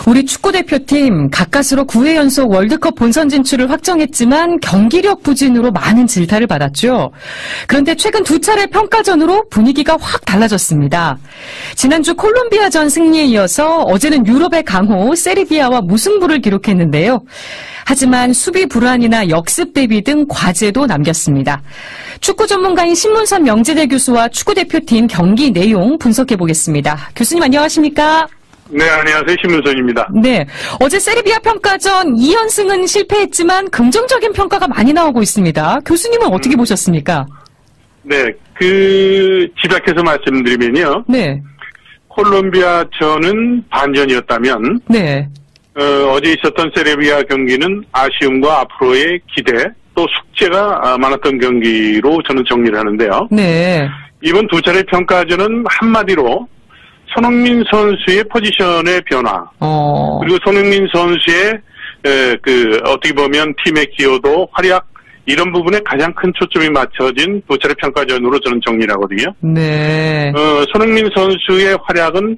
우리 축구대표팀 가까스로 9회 연속 월드컵 본선 진출을 확정했지만 경기력 부진으로 많은 질타를 받았죠. 그런데 최근 두 차례 평가전으로 분위기가 확 달라졌습니다. 지난주 콜롬비아전 승리에 이어서 어제는 유럽의 강호 세르비아와 무승부를 기록했는데요. 하지만 수비 불안이나 역습 대비 등 과제도 남겼습니다. 축구 전문가인 신문선 명재대 교수와 축구대표팀 경기 내용 분석해보겠습니다. 교수님 안녕하십니까? 네, 안녕하세요. 신문선입니다. 네, 어제 세르비아 평가전 2연승은 실패했지만 긍정적인 평가가 많이 나오고 있습니다. 교수님은 어떻게 보셨습니까? 네, 집약해서 말씀드리면요. 네. 콜롬비아전은 반전이었다면, 네. 어제 있었던 세르비아 경기는 아쉬움과 앞으로의 기대, 또 숙제가 많았던 경기로 저는 정리를 하는데요. 네. 이번 두 차례 평가전은 한마디로 손흥민 선수의 포지션의 변화, 그리고 손흥민 선수의 어떻게 보면 팀의 기여도, 활약, 이런 부분에 가장 큰 초점이 맞춰진 두 차례 평가전으로 저는 정리를 하거든요. 네. 손흥민 선수의 활약은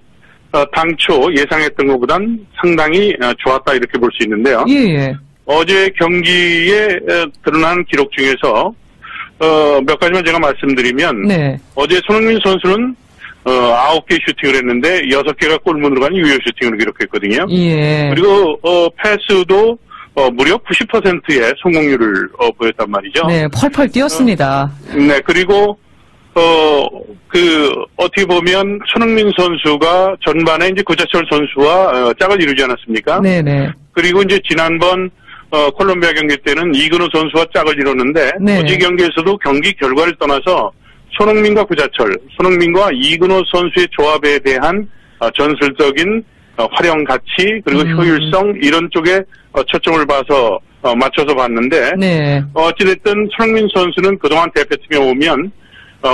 당초 예상했던 것보단 상당히 좋았다 이렇게 볼 수 있는데요. 예. 어제 경기에 드러난 기록 중에서 몇 가지만 제가 말씀드리면, 네. 어제 손흥민 선수는 9개 슈팅을 했는데 6개가 골문으로 가는 유효 슈팅을 기록했거든요. 예. 그리고 패스도 무려 90%의 성공률을 보였단 말이죠. 네, 펄펄 뛰었습니다. 네, 그리고 어떻게 보면 손흥민 선수가 전반에 이제 구자철 선수와 짝을 이루지 않았습니까? 네네. 그리고 이제 지난번 콜롬비아 경기 때는 이근호 선수와 짝을 이뤘는데, 네. 어제 경기에서도 경기 결과를 떠나서 손흥민과 구자철, 손흥민과 이근호 선수의 조합에 대한 전술적인 활용 가치, 그리고 효율성, 이런 쪽에 초점을 봐서 맞춰서 봤는데, 네. 어찌됐든 손흥민 선수는 그동안 대표팀에 오면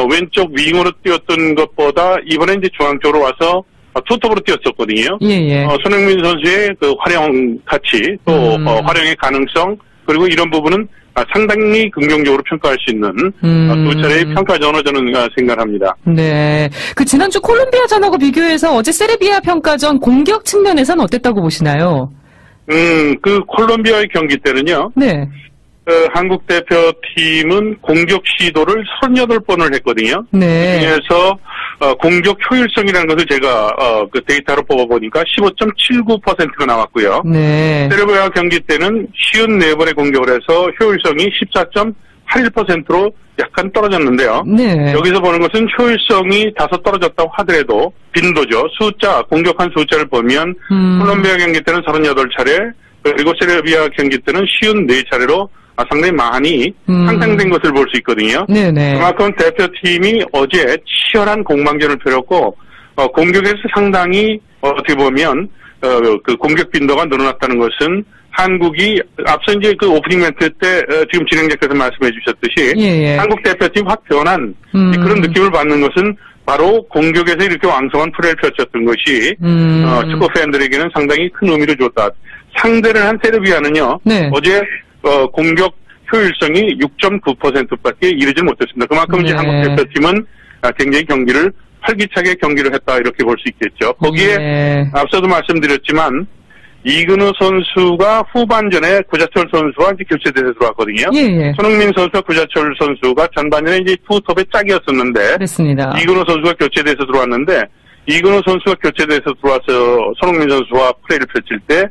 왼쪽 윙으로 뛰었던 것보다 이번에 이제 중앙 쪽으로 와서 투톱으로 뛰었었거든요. 예. 손흥민 선수의 그 활용 가치, 또 활용의 가능성, 그리고 이런 부분은 상당히 긍정적으로 평가할 수 있는 두 차례의 평가전으로 저는 생각합니다. 네. 지난주 콜롬비아전하고 비교해서 어제 세르비아 평가전 공격 측면에서는 어땠다고 보시나요? 콜롬비아의 경기 때는요. 네. 한국 대표팀은 공격 시도를 38번을 했거든요. 네. 그중에서 공격 효율성이라는 것을 제가 데이터로 뽑아보니까 15.79%가 나왔고요. 네. 세르비아 경기 때는 54번의 공격을 해서 효율성이 14.81%로 약간 떨어졌는데요. 네. 여기서 보는 것은 효율성이 다소 떨어졌다고 하더라도 빈도죠. 공격한 숫자를 보면 콜롬비아 경기 때는 38차례, 그리고 세르비아 경기 때는 54차례로 상당히 많이 향상된 것을 볼 수 있거든요. 네네. 그만큼 대표팀이 어제 치열한 공방전을 펼쳤고, 공격에서 상당히 어떻게 보면 공격 빈도가 늘어났다는 것은 한국이 앞서 이제 오프닝 멘트 때 지금 진행자께서 말씀해 주셨듯이, 예. 한국 대표팀 확 변한 그런 느낌을 받는 것은 바로 공격에서 이렇게 왕성한 플레이를 펼쳤던 것이 축구 팬들에게는 상당히 큰 의미를 줬다. 상대를 한 세르비아는요. 네. 어제 공격 효율성이 6.9%밖에 이르지 못했습니다. 그만큼 이제 한국 대표팀은 굉장히 경기를 활기차게 경기를 했다 이렇게 볼 수 있겠죠. 거기에 앞서도 말씀드렸지만 이근호 선수가 후반전에 구자철 선수와 이제 교체돼서 들어왔거든요. 예. 손흥민 선수와 구자철 선수가 전반전에 이제 투톱의 짝이었었는데, 그렇습니다. 이근호 선수가 교체돼서 들어왔는데, 이근호 선수가 교체돼서 들어와서 손흥민 선수와 플레이를 펼칠 때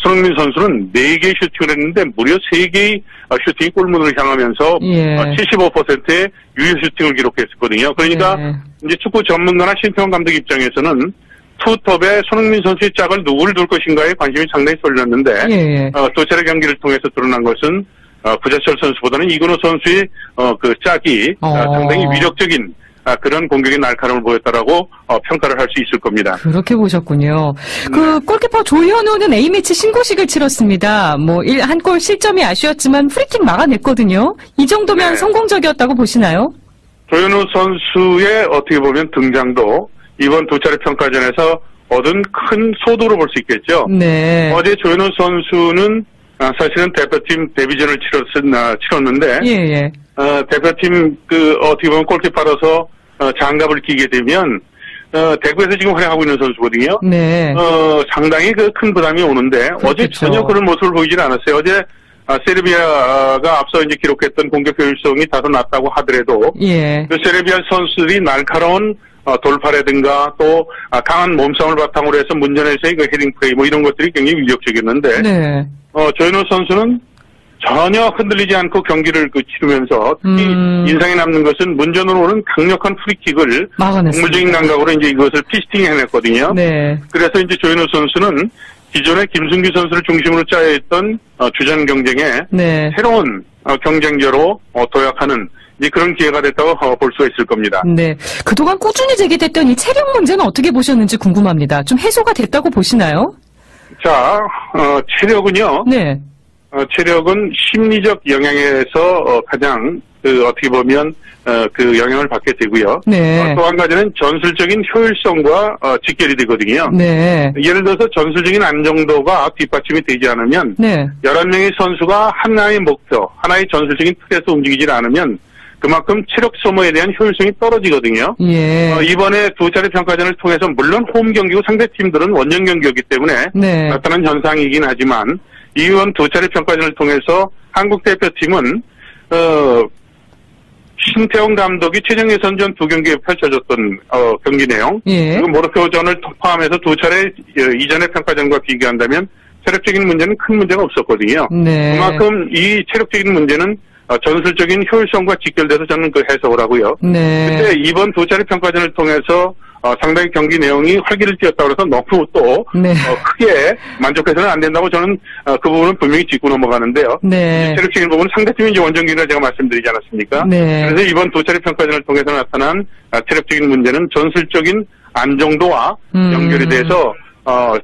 손흥민 선수는 4개의 슈팅을 했는데 무려 3개의 슈팅이 골문으로 향하면서 75%의 유효 슈팅을 기록했었거든요. 그러니까 이제 축구 전문가나 신평 감독 입장에서는 투톱에 손흥민 선수의 짝을 누구를 둘 것인가에 관심이 상당히 쏠렸는데, 두 차례 경기를 통해서 드러난 것은 구자철 선수보다는 이근호 선수의 짝이 상당히 위력적인 그런 공격의 날카로움을 보였다라고 평가를 할 수 있을 겁니다. 그렇게 보셨군요. 골키퍼 조현우는 A매치 신고식을 치렀습니다. 한 골 실점이 아쉬웠지만 프리킥 막아냈거든요. 이 정도면 성공적이었다고 보시나요? 조현우 선수의 어떻게 보면 등장도 이번 두 차례 평가전에서 얻은 큰 소도로 볼 수 있겠죠. 네. 어제 조현우 선수는 사실은 대표팀 데뷔전을 치렀는데, 대표팀 어떻게 보면 골키퍼로서 장갑을 끼게 되면 대구에서 지금 활약하고 있는 선수거든요. 네. 상당히 큰 부담이 오는데 그렇겠죠. 어제 전혀 그런 모습을 보이질 않았어요. 어제 세르비아가 앞서 이제 기록했던 공격 효율성이 다소 낮다고 하더라도 예. 그 세르비아 선수들이 날카로운 돌파라든가 또 강한 몸싸움을 바탕으로 해서 문전에서의 그 헤딩 플레이 뭐 이런 것들이 굉장히 위력적이었는데 네. 조현우 선수는 전혀 흔들리지 않고 경기를 치르면서 특히 인상에 남는 것은 문전으로 오는 강력한 프리킥을 동물적인 감각으로 이제 이것을 피스팅 해냈거든요. 네. 그래서 이제 조현우 선수는 기존에 김승규 선수를 중심으로 짜여있던 주전 경쟁에 네. 새로운 경쟁자로 도약하는 이제 그런 기회가 됐다고 볼 수가 있을 겁니다. 네. 그동안 꾸준히 제기됐던 이 체력 문제는 어떻게 보셨는지 궁금합니다. 좀 해소가 됐다고 보시나요? 자, 체력은요. 네. 체력은 심리적 영향에서 가장 어떻게 보면 그 영향을 받게 되고요. 네. 또 한 가지는 전술적인 효율성과 직결이 되거든요. 네. 예를 들어서 전술적인 안정도가 뒷받침이 되지 않으면 네. 11명의 선수가 하나의 목표, 하나의 전술적인 틀에서 움직이지 않으면 그만큼 체력 소모에 대한 효율성이 떨어지거든요. 예. 이번에 두 차례 평가전을 통해서 물론 홈 경기고 상대 팀들은 원정 경기였기 때문에 네. 나타난 현상이긴 하지만 이번 두 차례 평가전을 통해서 한국 대표팀은 신태용 감독이 최종 예선전 두 경기에 펼쳐졌던 경기 내용 예. 그리고 모로코전을 포함해서 두 차례 이전의 평가전과 비교한다면 체력적인 문제는 큰 문제가 없었거든요. 네. 그만큼 이 체력적인 문제는 전술적인 효율성과 직결돼서 저는 그 해석을 하고요. 네. 근데 이번 두 차례 평가전을 통해서 상당히 경기 내용이 활기를 띄었다고 해서 너무 또 네. 크게 만족해서는 안 된다고 저는 그 부분은 분명히 짚고 넘어가는데요. 네. 체력적인 부분은 상대팀이 이제 원정기를 제가 말씀드리지 않았습니까? 네. 그래서 이번 두 차례 평가전을 통해서 나타난 체력적인 문제는 전술적인 안정도와 연결이 돼서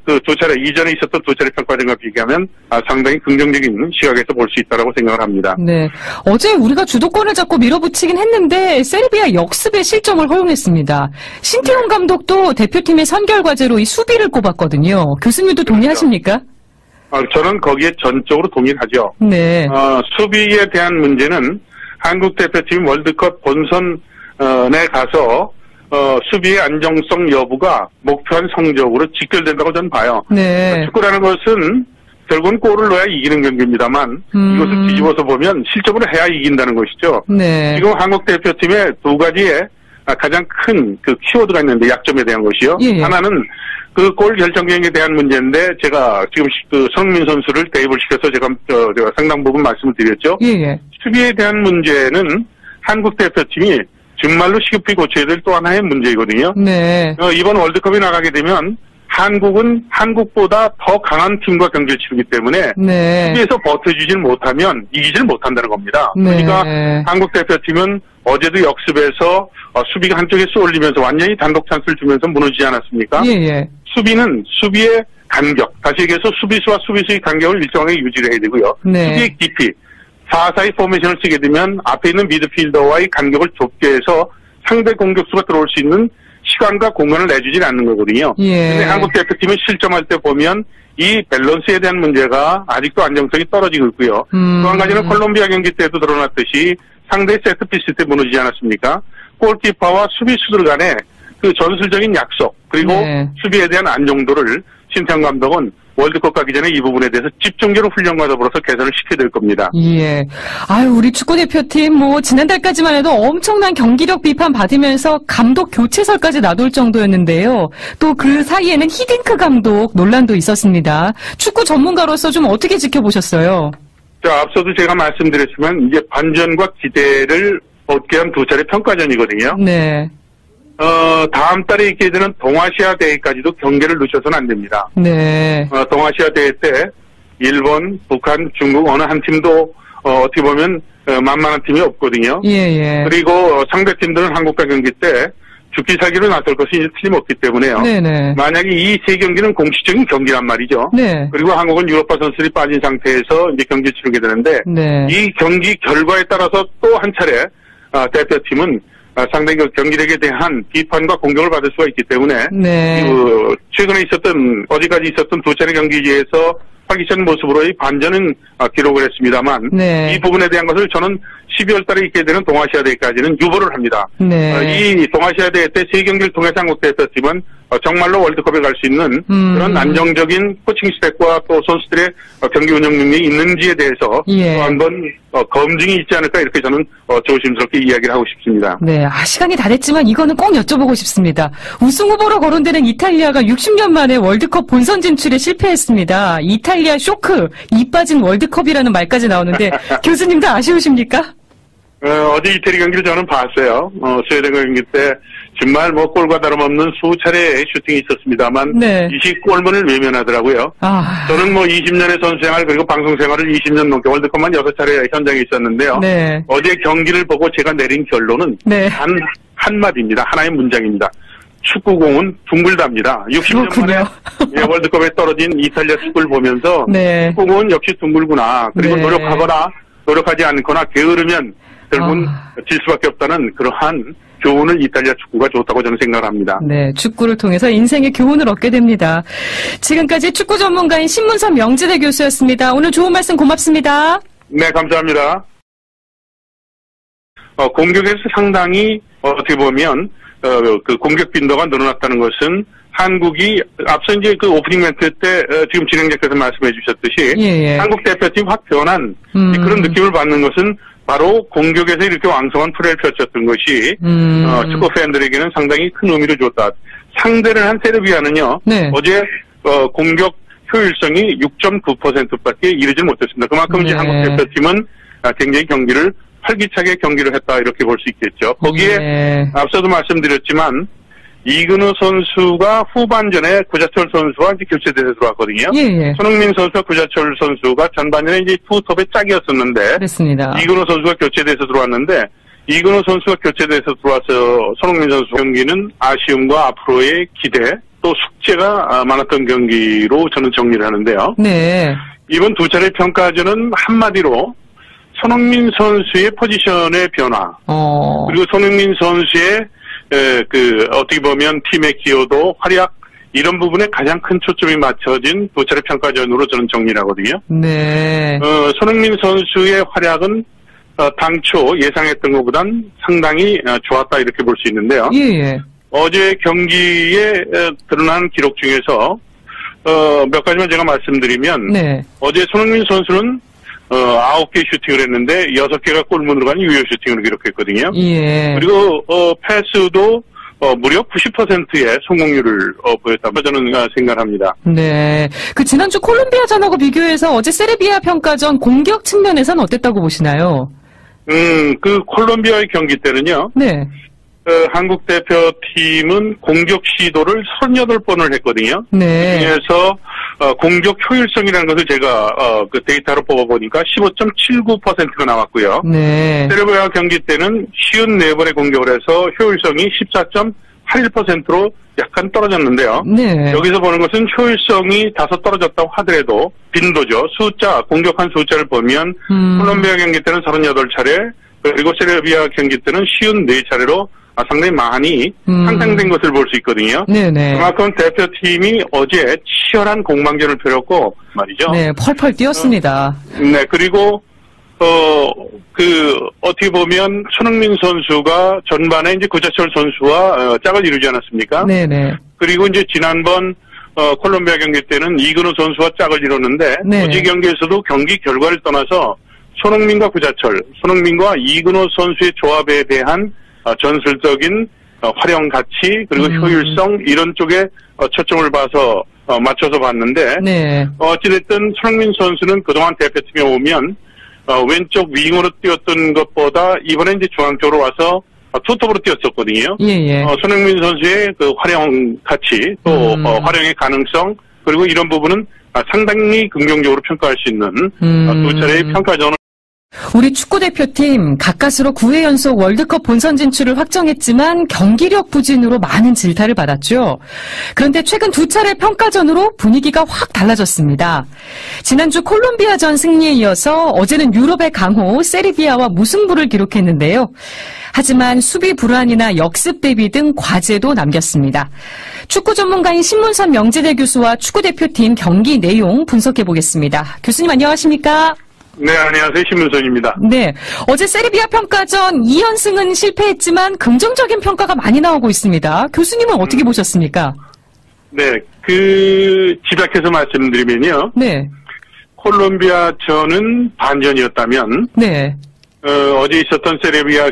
그 두 차례 이전에 있었던 두 차례 평가전과 비교하면 상당히 긍정적인 시각에서 볼 수 있다라고 생각을 합니다. 네. 어제 우리가 주도권을 잡고 밀어붙이긴 했는데 세르비아 역습에 실점을 허용했습니다. 신태용 감독도 대표팀의 선결 과제로 이 수비를 꼽았거든요. 교수님도 동의하십니까? 저는 거기에 전적으로 동의하죠. 네. 수비에 대한 문제는 한국 대표팀 월드컵 본선에 가서 수비의 안정성 여부가 목표한 성적으로 직결된다고 저는 봐요. 네. 축구라는 것은 결국은 골을 넣어야 이기는 경기입니다만 이것을 뒤집어서 보면 실점을 해야 이긴다는 것이죠. 네. 지금 한국 대표팀의 두 가지의 가장 큰 그 키워드가 있는데 약점에 대한 것이요. 예. 하나는 그 골 결정력에 대한 문제인데 제가 지금 그 손흥민 선수를 대입을 시켜서 제가 상당 부분 말씀을 드렸죠. 예. 수비에 대한 문제는 한국 대표팀이 정말로 시급히 고쳐야 될 또 하나의 문제이거든요. 네. 이번 월드컵에 나가게 되면 한국은 한국보다 더 강한 팀과 경기를 치르기 때문에 네. 수비에서 버텨주질 못하면 이기질 못한다는 겁니다. 네. 그러니까 한국 대표팀은 어제도 역습에서 수비가 한쪽에 쏠리면서 완전히 단독 찬스를 주면서 무너지지 않았습니까? 예. 수비는 수비의 간격, 다시 얘기해서 수비수와 수비수의 간격을 일정하게 유지를 해야 되고요. 네. 수비의 깊이, 4-4-2 포메이션을 쓰게 되면 앞에 있는 미드필더와의 간격을 좁게 해서 상대 공격수가 들어올 수 있는 시간과 공간을 내주질 않는 거거든요. 그런데 한국 대표팀이 실점할 때 보면 이 밸런스에 대한 문제가 아직도 안정성이 떨어지고 있고요. 또 한 가지는 콜롬비아 경기 때도 드러났듯이 상대 세트피스 때 무너지지 않았습니까? 골키퍼와 수비수들 간의 그 전술적인 약속 그리고 수비에 대한 안정도를 신태용 감독은 월드컵 가기 전에 이 부분에 대해서 집중적으로 훈련과 더불어서 개선을 시켜야 될 겁니다. 예. 아유, 우리 축구대표팀 지난달까지만 해도 엄청난 경기력 비판 받으면서 감독 교체설까지 나돌 정도였는데요. 또 그 사이에는 히딩크 감독 논란도 있었습니다. 축구 전문가로서 좀 어떻게 지켜보셨어요? 자, 앞서도 제가 말씀드렸지만 이제 반전과 기대를 얻게 한 두 차례 평가전이거든요. 네. 다음 달에 있게 되는 동아시아 대회까지도 경기를 놓쳐서는 안 됩니다. 네. 동아시아 대회 때 일본, 북한, 중국 어느 한 팀도 어떻게 보면 만만한 팀이 없거든요. 예. 그리고 상대 팀들은 한국과 경기 때 죽기 살기로 나설 것이 이제 틀림없기 때문에요. 네네. 만약에 이 세 경기는 공식적인 경기란 말이죠. 네. 그리고 한국은 유럽파 선수들이 빠진 상태에서 이제 경기를 치르게 되는데 이 경기 결과에 따라서 또 한 차례 대표팀은 상당히 그 경기력에 대한 비판과 공격을 받을 수가 있기 때문에 최근에 어제까지 있었던 두 차례 경기에서 활기찬 모습으로의 반전은 기록을 했습니다만 네. 이 부분에 대한 것을 저는 12월 달에 있게 되는 동아시아대회까지는 유보를 합니다. 네. 이 동아시아대회 때 3경기를 통해서 한국 대표팀은 정말로 월드컵에 갈 수 있는 그런 안정적인 코칭 스택과 또 선수들의 경기 운영 능력이 있는지에 대해서 예. 또 한번 검증이 있지 않을까 이렇게 저는 조심스럽게 이야기를 하고 싶습니다. 네, 시간이 다 됐지만 이거는 꼭 여쭤보고 싶습니다. 우승 후보로 거론되는 이탈리아가 60년 만에 월드컵 본선 진출에 실패했습니다. 이탈리아 쇼크, 이 빠진 월드컵이라는 말까지 나오는데 교수님도 아쉬우십니까? 어제 이태리 경기를 저는 봤어요. 스웨덴 경기 때 정말 골과 다름없는 수차례의 슈팅이 있었습니다만 네. 이시 골문을 외면하더라고요. 저는 20년의 선수생활 그리고 방송생활을 20년 넘게 월드컵만 6차례 현장에 있었는데요. 네. 어제 경기를 보고 제가 내린 결론은 네. 한마디입니다. 하나의 문장입니다. 축구공은 둥글답니다. 60년 만에 월드컵에 떨어진 이탈리아 축구를 보면서 네. 축구공은 역시 둥글구나. 그리고 네. 노력하지 않거나 게으르면 결국은 질 수밖에 없다는 그러한 교훈을 이탈리아 축구가 줬다고 저는 생각합니다. 네, 축구를 통해서 인생의 교훈을 얻게 됩니다. 지금까지 축구 전문가인 신문선 명지대 교수였습니다. 오늘 좋은 말씀 고맙습니다. 네, 감사합니다. 공격에서 상당히 어떻게 보면 그 공격 빈도가 늘어났다는 것은 한국이 앞서 이제 그 오프닝 멘트 때 지금 진행자께서 말씀해 주셨듯이 예. 한국 대표팀 확 변한 그런 느낌을 받는 것은 바로 공격에서 이렇게 왕성한 플레이를 펼쳤던 것이 축구 팬들에게는 상당히 큰 의미를 줬다. 상대를 한 세르비아는요. 네. 어제 공격 효율성이 6.9%밖에 이르지 못했습니다. 그만큼 이제 한국 대표팀은 굉장히 경기를 활기차게 경기를 했다 이렇게 볼 수 있겠죠. 거기에 앞서도 말씀드렸지만 이근우 선수가 후반전에 구자철 선수와 이제 교체돼서 들어왔거든요. 예. 손흥민 선수와 구자철 선수가 전반전에 이제 투톱의 짝이었었는데, 그렇습니다. 이근우 선수가 교체돼서 들어왔는데, 이근우 선수가 교체돼서 들어와서 손흥민 선수 경기는 아쉬움과 앞으로의 기대, 또 숙제가 많았던 경기로 저는 정리를 하는데요. 네. 이번 두 차례 평가전은 한마디로 손흥민 선수의 포지션의 변화, 그리고 손흥민 선수의 어떻게 보면 팀의 기여도, 활약, 이런 부분에 가장 큰 초점이 맞춰진 두 차례 평가전으로 저는 정리를 하거든요. 네. 손흥민 선수의 활약은, 당초 예상했던 것보단 상당히 좋았다, 이렇게 볼 수 있는데요. 예. 어제 경기에 드러난 기록 중에서, 몇 가지만 제가 말씀드리면, 네. 어제 손흥민 선수는 9개 슈팅을 했는데 6개가 골문으로 간 유효 슈팅을 기록했거든요. 예. 그리고 패스도 무려 90%의 성공률을 보였다고 저는 생각합니다. 네. 그 지난주 콜롬비아전하고 비교해서 어제 세르비아 평가전 공격 측면에서는 어땠다고 보시나요? 그 콜롬비아의 경기 때는요. 네. 한국 대표팀은 공격 시도를 38번을 했거든요. 네. 그중에서 공격 효율성이라는 것을 제가 그 데이터로 뽑아보니까 15.79%가 나왔고요. 네. 세르비아 경기 때는 54번의 공격을 해서 효율성이 14.81%로 약간 떨어졌는데요. 네. 여기서 보는 것은 효율성이 다소 떨어졌다고 하더라도 빈도죠. 공격한 숫자를 보면 콜롬비아 경기 때는 38차례, 그리고 세르비아 경기 때는 54차례로 상당히 많이 향상된 것을 볼 수 있거든요. 네네. 그만큼 대표팀이 어제 치열한 공방전을 펼쳤고 말이죠. 네, 펄펄 뛰었습니다. 네, 그리고 어떻게 보면 손흥민 선수가 전반에 이제 구자철 선수와 짝을 이루지 않았습니까? 네네. 그리고 이제 지난번 콜롬비아 경기 때는 이근우 선수와 짝을 이뤘는데 네. 어제 경기에서도 경기 결과를 떠나서 손흥민과 구자철, 손흥민과 이근우 선수의 조합에 대한 전술적인 활용 가치 그리고 효율성 이런 쪽에 초점을 봐서 맞춰서 봤는데 네. 어찌됐든 손흥민 선수는 그동안 대표팀에 오면 왼쪽 윙으로 뛰었던 것보다 이번에 이제 중앙 쪽으로 와서 투톱으로 뛰었었거든요. 예. 손흥민 선수의 그 활용 가치 또 활용의 가능성 그리고 이런 부분은 상당히 긍정적으로 평가할 수 있는 두 차례의 평가전을 우리 축구대표팀 가까스로 9회 연속 월드컵 본선 진출을 확정했지만 경기력 부진으로 많은 질타를 받았죠. 그런데 최근 두 차례 평가전으로 분위기가 확 달라졌습니다. 지난주 콜롬비아전 승리에 이어서 어제는 유럽의 강호 세르비아와 무승부를 기록했는데요. 하지만 수비 불안이나 역습 대비 등 과제도 남겼습니다. 축구 전문가인 신문선 명재대 교수와 축구대표팀 경기 내용 분석해보겠습니다. 교수님 안녕하십니까? 네, 안녕하세요. 신문선입니다. 네, 어제 세르비아 평가전 2연승은 실패했지만 긍정적인 평가가 많이 나오고 있습니다. 교수님은 어떻게 보셨습니까? 네, 집약해서 말씀드리면요. 네. 콜롬비아전은 반전이었다면, 네. 어제 있었던 세르비아